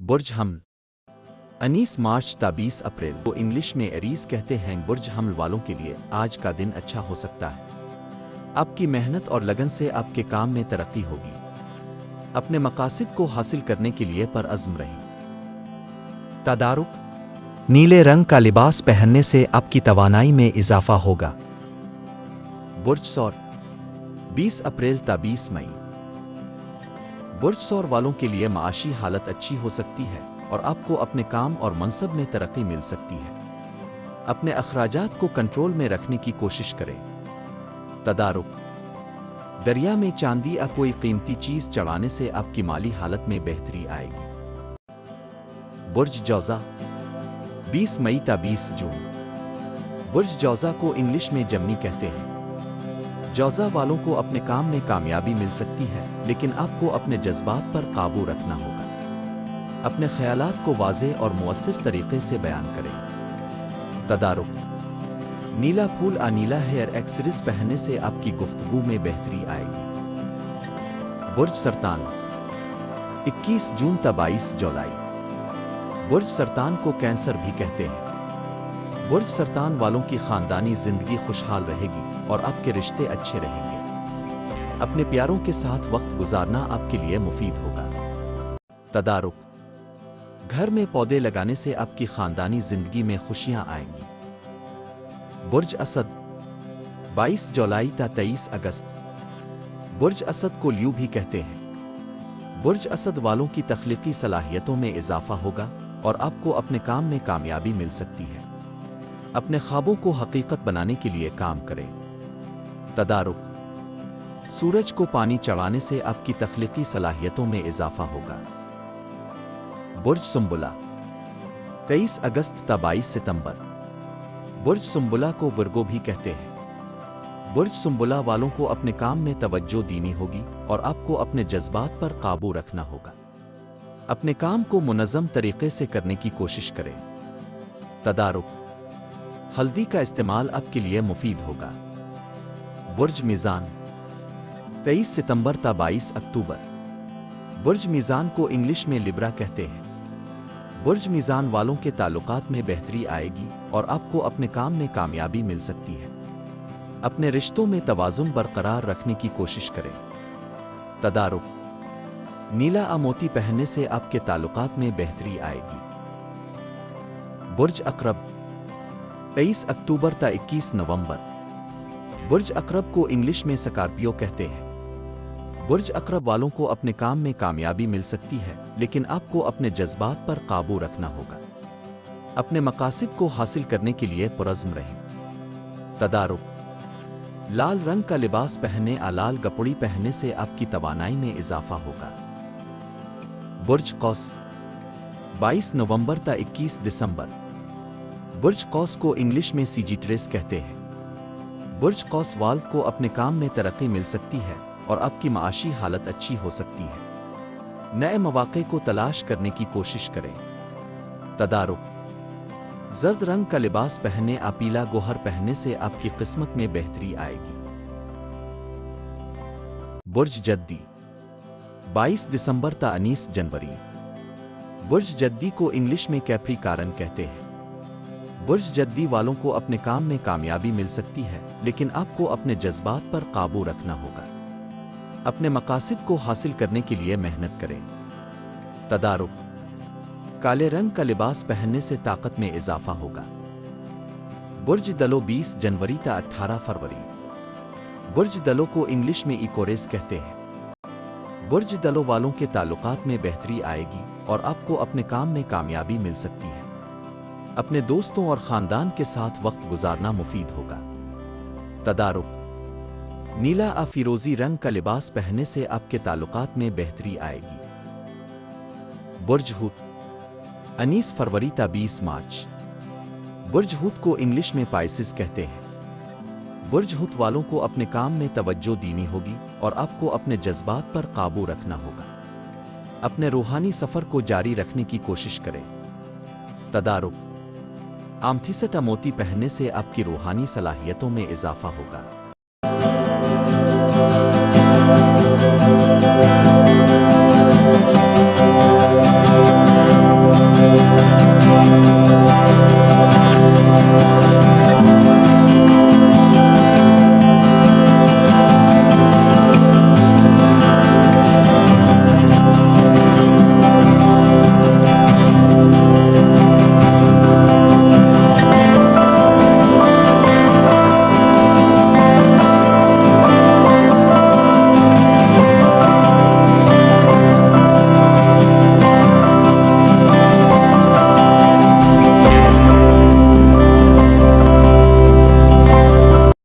برج حمل 19 مارچ تا 20 اپریل کو انگلش میں ایریز کہتے ہیں۔ برج حمل والوں کے لیے آج کا دن اچھا ہو سکتا ہے۔ آپ کی محنت اور لگن سے آپ کے کام میں ترقی ہوگی۔ اپنے مقاصد کو حاصل کرنے کے لیے پرعزم رہیں۔ تدارک نیلے رنگ کا لباس پہننے سے آپ کی توانائی میں اضافہ ہوگا۔ برج ثور 20 اپریل تا 20 مئی۔ برج ثور والوں کے لیے معاشی حالت اچھی ہو سکتی ہے اور آپ کو اپنے کام اور منصب میں ترقی مل سکتی ہے۔ اپنے اخراجات کو کنٹرول میں رکھنے کی کوشش کریں۔ تدارک دریا میں چاندی یا کوئی قیمتی چیز چڑھانے سے آپ کی مالی حالت میں بہتری آئے گی۔ برج جوزا 20 مئی تا 20 جون۔ برج جوزا کو انگلش میں جمنی کہتے ہیں۔ جوزا والوں کو اپنے کام میں کامیابی مل سکتی ہے، لیکن آپ کو اپنے جذبات پر قابو رکھنا ہوگا۔ اپنے خیالات کو واضح اور مؤثر طریقے سے بیان کریں۔ تدارک نیلا پھول یا نیلا ہیئر ایکسسریز پہننے سے آپ کی گفتگو میں بہتری آئے گی۔ برج سرطان 21 جون تا 22 جولائی۔ برج سرطان کو کینسر بھی کہتے ہیں۔ برج سرطان والوں کی خاندانی زندگی خوشحال رہے گی اور آپ کے رشتے اچھے رہیں گے۔ اپنے پیاروں کے ساتھ وقت گزارنا آپ کے لیے مفید ہوگا۔ تدارک گھر میں پودے لگانے سے آپ کی خاندانی زندگی میں خوشیاں آئیں گی۔ برج اسد 22 جولائی تا 23 اگست۔ برج اسد کو لیو بھی کہتے ہیں۔ برج اسد والوں کی تخلیقی صلاحیتوں میں اضافہ ہوگا اور آپ کو اپنے کام میں کامیابی مل سکتی ہے۔ اپنے خوابوں کو حقیقت بنانے کے لیے کام کریں۔ تدارک سورج کو پانی چڑھانے سے آپ کی تخلیقی صلاحیتوں میں اضافہ ہوگا۔ برج سنبلہ 23 اگست تا 22 ستمبر۔ برج سنبلہ کو ورگو بھی کہتے ہیں۔ برج سنبلہ والوں کو اپنے کام میں توجہ دینی ہوگی اور آپ کو اپنے جذبات پر قابو رکھنا ہوگا۔ اپنے کام کو منظم طریقے سے کرنے کی کوشش کریں۔ تدارک ہلدی کا استعمال آپ کے لیے مفید ہوگا۔ برج میزان 23 ستمبر تا 22 اکتوبر۔ برج میزان کو انگلش میں لیبرا کہتے ہیں۔ برج میزان والوں کے تعلقات میں بہتری آئے گی اور آپ کو اپنے کام میں کامیابی مل سکتی ہے۔ اپنے رشتوں میں توازن برقرار رکھنے کی کوشش کریں۔ تدارک نیلا یا موتی پہننے سے آپ کے تعلقات میں بہتری آئے گی۔ برج عقرب 23 اکتوبر تا 21 نومبر۔ برج عقرب کو انگلش میں سکارپیو کہتے ہیں۔ برج عقرب والوں کو اپنے کام میں کامیابی مل سکتی ہے، لیکن آپ کو اپنے جذبات پر قابو رکھنا ہوگا۔ اپنے مقاصد کو حاصل کرنے کے لیے پرعزم رہیں۔ تدارک لال رنگ کا لباس پہننے یا لال کپڑے پہننے سے آپ کی توانائی میں اضافہ ہوگا۔ برج قوس 22 نومبر تا 21 دسمبر۔ برج قوس کو انگلش میں سیجیٹریس کہتے ہیں۔ برج قوس والو کو اپنے کام میں ترقی مل سکتی ہے اور آپ کی معاشی حالت اچھی ہو سکتی ہے۔ نئے مواقع کو تلاش کرنے کی کوشش کریں۔ تدارک زرد رنگ کا لباس پہننے یا پیلا گوہر پہننے سے آپ کی قسمت میں بہتری آئے گی۔ برج جدی 22 دسمبر تا 19 جنوری۔ برج جدی کو انگلش میں کیپری کارن کہتے ہیں۔ برج جدی والوں کو اپنے کام میں کامیابی مل سکتی ہے، لیکن آپ کو اپنے جذبات پر قابو رکھنا ہوگا۔ اپنے مقاصد کو حاصل کرنے کے لیے محنت کریں۔ تدارک کالے رنگ کا لباس پہننے سے طاقت میں اضافہ ہوگا۔ برج دلو 20 جنوری تا 18 فروری۔ برج دلو کو انگلش میں ایکوریس کہتے ہیں۔ برج دلو والوں کے تعلقات میں بہتری آئے گی اور آپ کو اپنے کام میں کامیابی مل سکتی ہے۔ اپنے دوستوں اور خاندان کے ساتھ وقت گزارنا مفید ہوگا۔ تدارک نیلا یا فیروزی رنگ کا لباس پہننے سے آپ کے تعلقات میں بہتری آئے گی۔ برج حوت 19 فروری تا 20 مارچ۔ برج حوت کو انگلش میں پائسز کہتے ہیں۔ برج حوت والوں کو اپنے کام میں توجہ دینی ہوگی اور آپ کو اپنے جذبات پر قابو رکھنا ہوگا۔ اپنے روحانی سفر کو جاری رکھنے کی کوشش کریں۔ تدارک آمتھیسٹ موتی پہننے سے آپ کی روحانی صلاحیتوں میں اضافہ ہوگا۔